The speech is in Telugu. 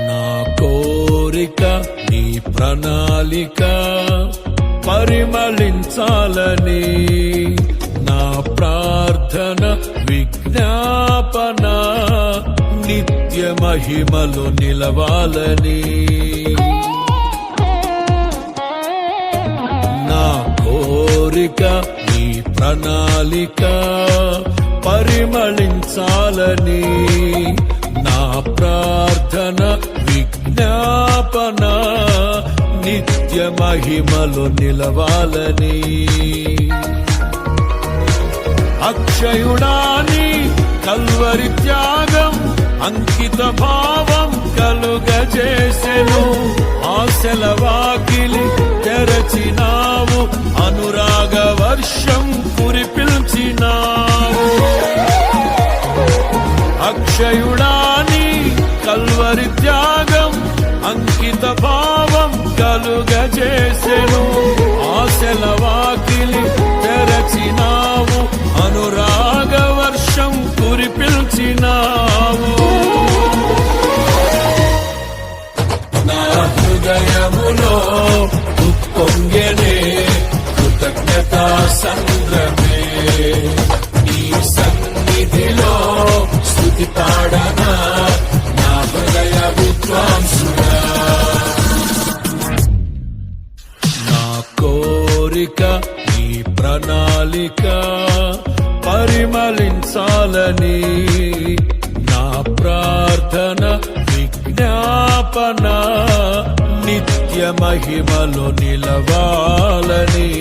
నా కోరిక నీ ప్రణాళిక పరిమళించాలని, నా ప్రార్థన విజ్ఞాపన నిత్య మహిమలు నిలవాలని. నా కోరిక నీ ప్రణాళిక పరిమళించాలని, నా ప్రార్థన విజ్ఞాపన నిత్య మహిమలు నిలవాలని. అక్షయుడాని కల్వరి త్యాగం అంకిత భావం కలుగజేసెను. ఆశల వాకిలి తెరచినావు, అనురాగ వర్షం కురిపిల్చినావు. అక్షయుడాని కల్వరి త్యాగం అంకిత భావం కలుగజేసెను. ఆశల వాకిలి తెరచినావు, అనురాగ వర్షం కురిపిల్చినావు. నా హృదయములో ఉప్పొంగెనే కృతజ్ఞతా సంద్రమే, నీ సన్నిధిలో స్తుతి పాడనా నా హృదయ విద్వాంసుడా. నా కోరిక నీ ప్రణాళిక పరిమళించాలని, నా ప్రార్థన విజ్ఞాపన నిత్య మహిమలు నిలవాలని.